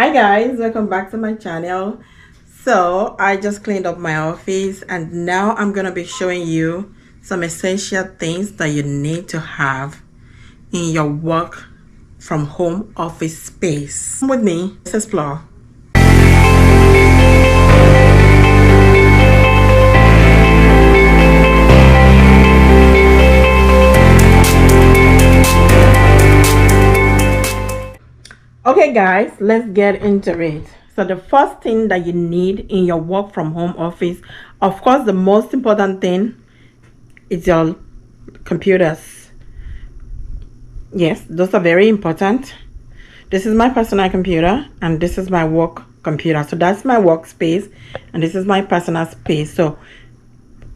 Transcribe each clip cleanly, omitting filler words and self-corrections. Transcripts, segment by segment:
Hi guys, welcome back to my channel. So I just cleaned up my office and now I'm gonna be showing you some essential things that you need to have in your work from home office space. Come with me, let's explore. Okay guys, let's get into it. So the first thing that you need in your work from home office, of course the most important thing is your computers. Yes, those are very important. This is my personal computer and this is my work computer. So that's my workspace and this is my personal space. So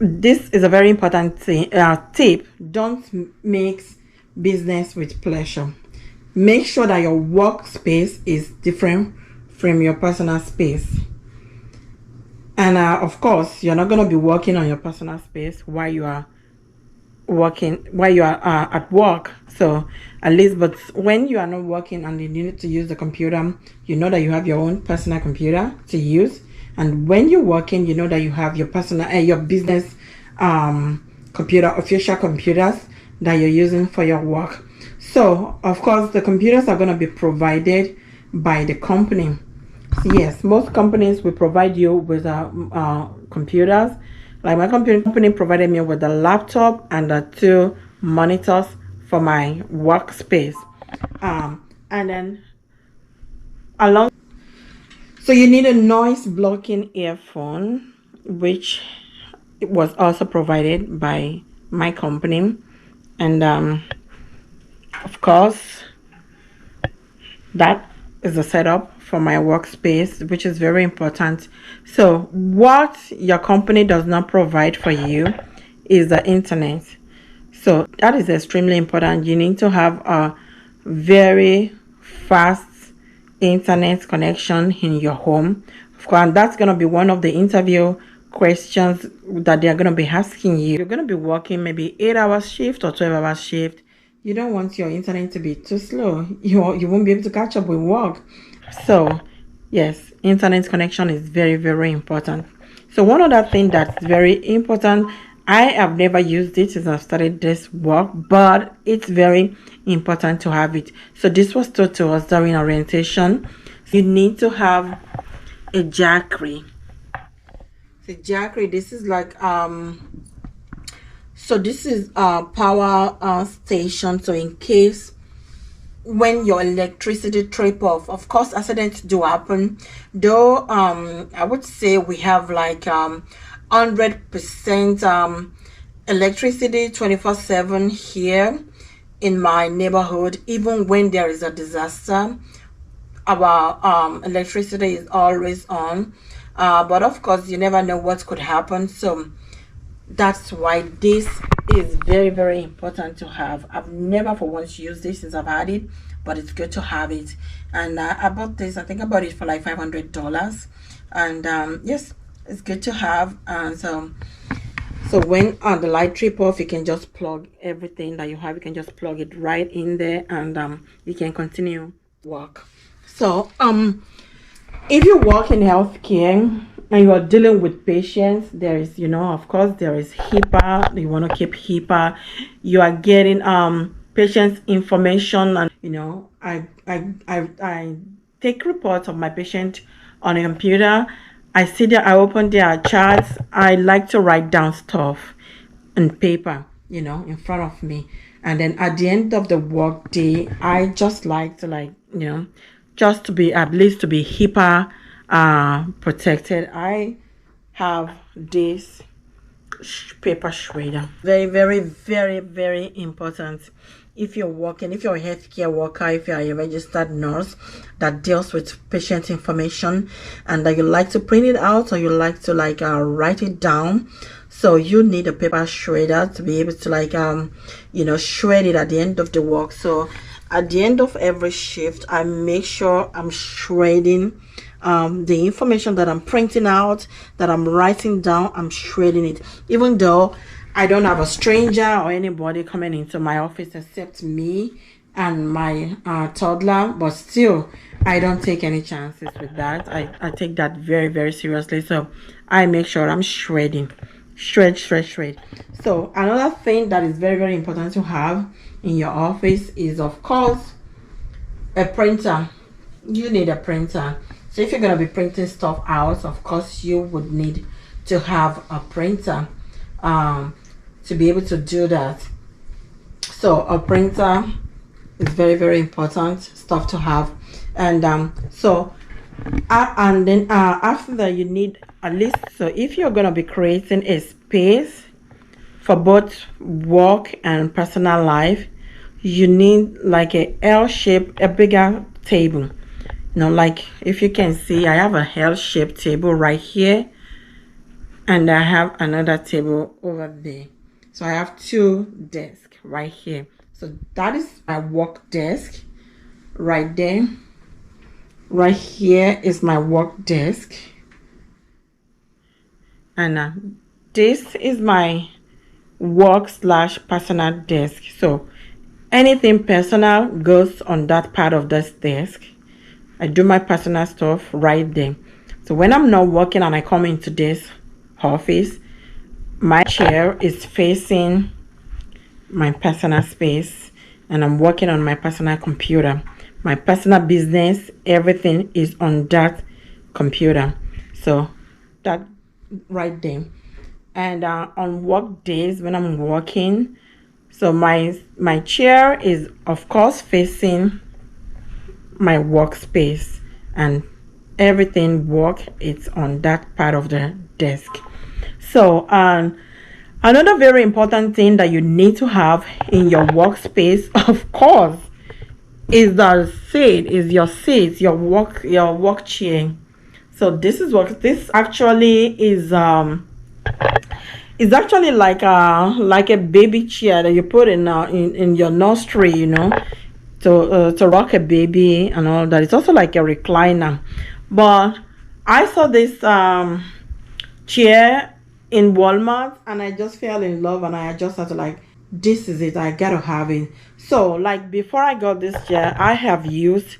this is a very important thing, tip. Don't mix business with pleasure. Make sure that your workspace is different from your personal space. And of course, you're not going to be working on your personal space while you are at work. So at least, but when you are not working and you need to use the computer, you know that you have your own personal computer to use. And when you're working, you know that you have your personal your business computer, official computers that you're using for your work. So of course the computers are going to be provided by the company. So yes, most companies will provide you with computers. Like my company provided me with a laptop and 2 monitors for my workspace. And then along, so you need a noise blocking earphone, which was also provided by my company. And of course, that is the setup for my workspace, which is very important. So what your company does not provide for you is the internet. So that is extremely important. You need to have a very fast internet connection in your home. Of course, and that's going to be one of the interview questions that they're going to be asking you. You're going to be working maybe 8-hour shift or 12-hour shift. You don't want your internet to be too slow. You won't be able to catch up with work. So yes, internet connection is very, very important. So one other thing that's very important, I have never used it since I started this work, but it's very important to have it. So this was taught to us during orientation. You need to have a jackery. The jackery, this is like so this is a power station. So in case when your electricity trip off, of course accidents do happen, though I would say we have like 100% electricity 24/7 here in my neighborhood. Even when there is a disaster, our electricity is always on, but of course you never know what could happen. So that's why this is very, very important to have. I've never for once used this since I've had it, but it's good to have it. And I bought this, I think I bought it for like $500. And yes, it's good to have. And so when the light trip off, you can just plug everything that you have. You can just plug it right in there and you can continue work. So if you work in healthcare and you are dealing with patients, there is, of course there is HIPAA. You want to keep HIPAA. You are getting patients information, and I take reports of my patient on a computer. I see that I open their charts. I like to write down stuff on paper, in front of me. And then at the end of the work day, I just like to just to be, at least to be HIPAA protected. I have this paper shredder. Very, very, very, very important. If you're a healthcare worker, if you're a registered nurse that deals with patient information and that you like to print it out or you like to write it down, so you need a paper shredder to be able to shred it at the end of the work. So at the end of every shift, I make sure I'm shredding the information that I'm printing out, that I'm writing down. I'm shredding it, even though I don't have a stranger or anybody coming into my office except me and my toddler, but still I don't take any chances with that. I take that very, very seriously. So I make sure I'm shredding, shred. So another thing that is very, very important to have in your office is, of course, a printer. You need a printer. So if you're going to be printing stuff out, of course you would need to have a printer to be able to do that. So a printer is very, very important stuff to have. And then after that, you need at least, so if you're going to be creating a space for both work and personal life, you need like a L-shaped, a bigger table. Like if you can see, I have a L-shaped table right here, and I have another table over there. So I have two desks right here. So that is my work desk right there. Right here is my work desk, and this is my work / personal desk. So anything personal goes on that part of this desk. I do my personal stuff right there. So when I'm not working and I come into this office, my chair is facing my personal space, and I'm working on my personal computer. My personal business, everything is on that computer. So that right there. And on work days when I'm working, so my chair is of course facing my workspace, and everything work it's on that part of the desk. So another very important thing that you need to have in your workspace, of course, is the seat, is your seat, your work chair. So this is what this actually is. It's actually like a baby chair that you put in your nursery, to rock a baby and all that. It's also like a recliner. But I saw this chair in Walmart, and I just fell in love, and I just had to like, this is it, I gotta have it. So like before I got this chair, I have used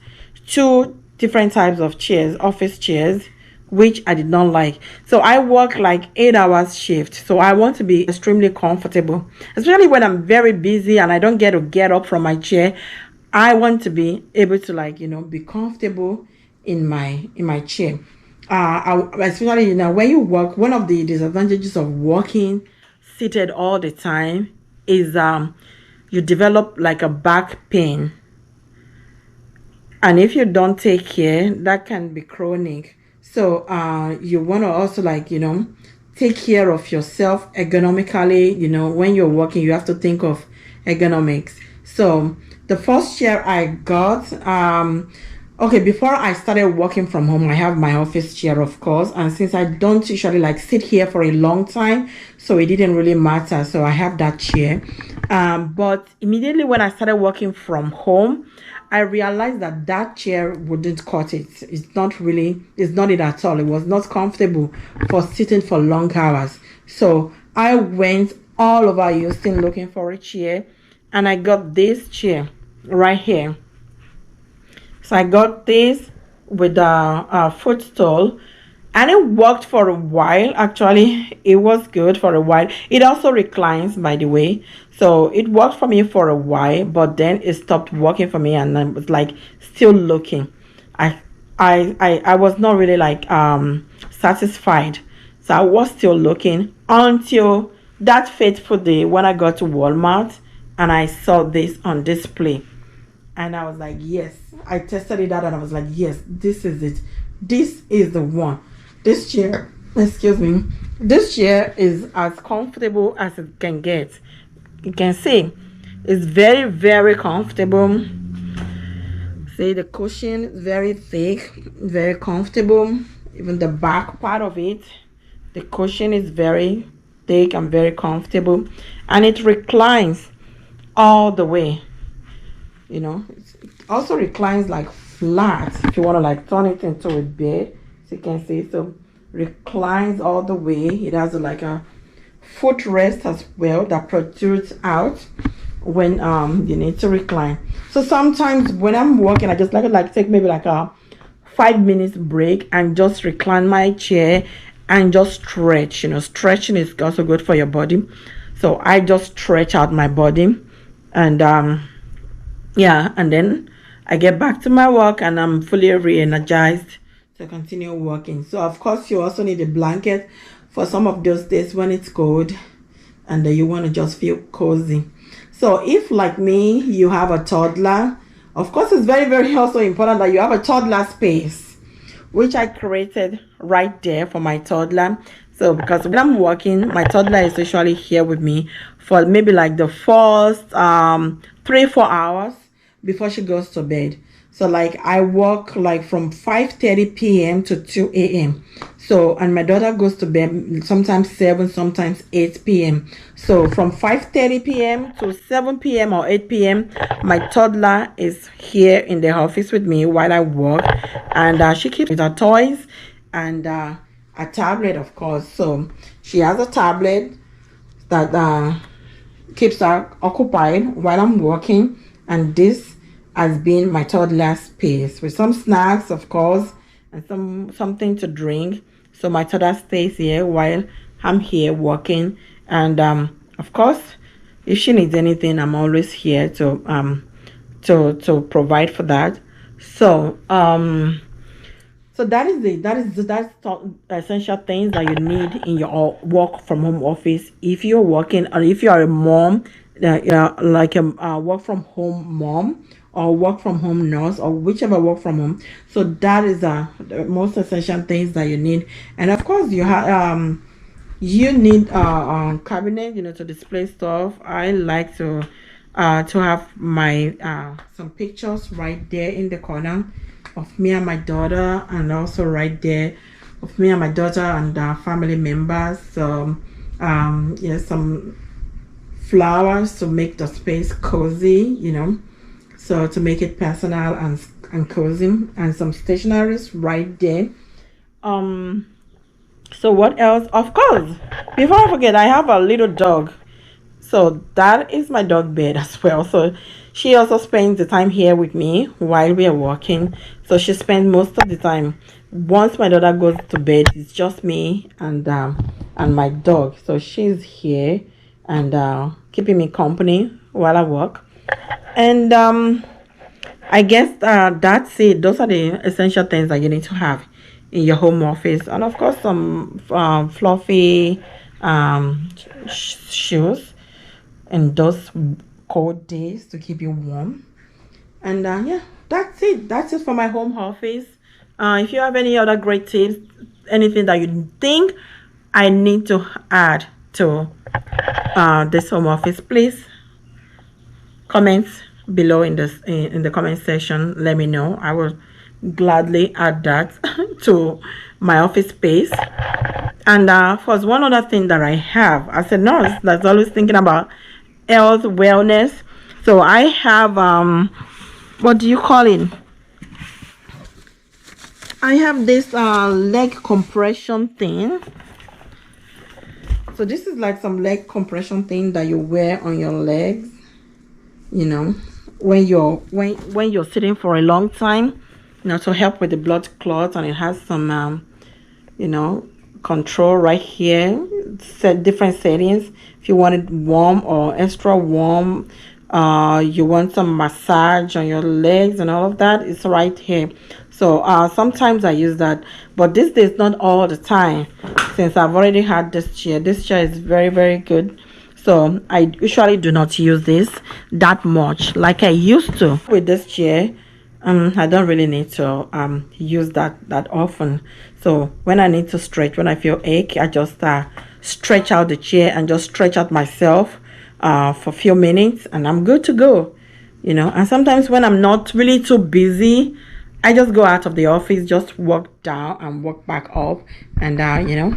two different types of chairs, office chairs, which I did not like. So I work like 8 hours shift, so I want to be extremely comfortable, especially when I'm very busy and I don't get to get up from my chair. I want to be able to like be comfortable in my chair. Especially when you work, one of the disadvantages of working seated all the time is you develop like a back pain, and if you don't take care, that can be chronic. So you want to also like take care of yourself ergonomically. When you're working, you have to think of ergonomics. So the first chair I got, okay, before I started working from home, I have my office chair, of course, and since I don't usually like sit here for a long time, so it didn't really matter. So I have that chair. But immediately when I started working from home, I realized that chair wouldn't cut it. It's not it at all. It was not comfortable for sitting for long hours. So I went all over Houston looking for a chair, and I got this chair right here. So I got this with a footstool, and it worked for a while. Actually, it was good for a while. It also reclines, by the way. So it worked for me for a while, but then it stopped working for me, and I was like still looking. I was not really like satisfied. So I was still looking until that fateful day when I got to Walmart and I saw this on display. And I was like, yes. I tested it out and I was like, yes, this is it. This is the one. This chair, excuse me, this chair is as comfortable as it can get. You can see it's very, very comfortable. See, the cushion is very thick, very comfortable. Even the back part of it, the cushion is very thick and very comfortable, and it reclines all the way. It also reclines like flat if you want to like turn it into a bed, so you can see. So reclines all the way. It has like a footrest as well that protrudes out when you need to recline. So sometimes when I'm working, I just like take maybe like a 5 minutes break and just recline my chair and just stretch. Stretching is also good for your body. So I just stretch out my body, and yeah, and then I get back to my work and I'm fully re-energized to continue working. So of course you also need a blanket for some of those days when it's cold and you want to just feel cozy. So if, like me, you have a toddler, of course it's very, very also important that you have a toddler space, which I created right there for my toddler. So because when I'm working, my toddler is usually here with me for maybe like the first 3-4 hours before she goes to bed. So like I work like from 5:30 p.m. to 2 a.m. So, and my daughter goes to bed sometimes 7, sometimes 8 p.m. So from 5:30 p.m. to 7 p.m. or 8 p.m. my toddler is here in the office with me while I work, and she keeps with her toys and a tablet, of course. So she has a tablet that keeps her occupied while I'm working, and this has been my toddler space with some snacks, of course, and something to drink. So my toddler stays here while I'm here working, and of course, if she needs anything, I'm always here to provide for that. So so that's the essential things that you need in your work from home office. If you're working, or if you are a mom, like a work from home mom or work from home nurse or whichever work from home. So that is the most essential things that you need. And of course you have you need cabinet, to display stuff. I like to have my some pictures right there in the corner of me and my daughter, and also right there of me and my daughter and family members. So some flowers to make the space cozy, so to make it personal and cozy, and some stationaries right there. So what else? Of course, before I forget, I have a little dog. So that is my dog bed as well. So she also spends the time here with me while we are working. So she spends most of the time. Once my daughter goes to bed, it's just me and my dog. So she's here and keeping me company while I work. And I guess that's it. Those are the essential things that you need to have in your home office, and of course some fluffy shoes in those cold days to keep you warm. And yeah, that's it for my home office. If you have any other great tips, anything that you think I need to add to this home office, please comment below in the comment section. Let me know. I will gladly add that to my office space. And of course, one other thing that I have as a nurse that's always thinking about health, wellness. So I have what do you call it? I have this leg compression thing. So this is like some leg compression thing that you wear on your legs, when you're sitting for a long time, to help with the blood clots. And it has some control right here, set different settings. If you want it warm or extra warm, you want some massage on your legs and all of that, it's right here. So sometimes I use that, but this is not all the time, since I've already had this chair. This chair is very, very good. So I usually do not use this that much like I used to with this chair. I don't really need to use that often. So when I need to stretch, when I feel ache, I just stretch out the chair and just stretch out myself for a few minutes, and I'm good to go. And sometimes when I'm not really too busy, I just go out of the office, just walk down and walk back up, and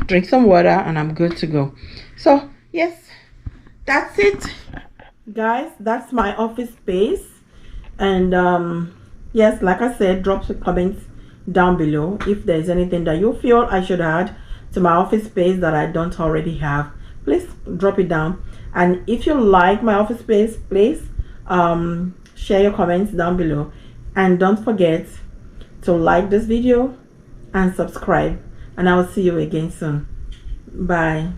drink some water, and I'm good to go. So yes, that's it, guys. That's my office space. And yes, like I said, drop some comments down below if there's anything that you feel I should add to my office space that I don't already have. Please drop it down. And if you like my office space, please share your comments down below, and don't forget to like this video and subscribe, and I will see you again soon. Bye.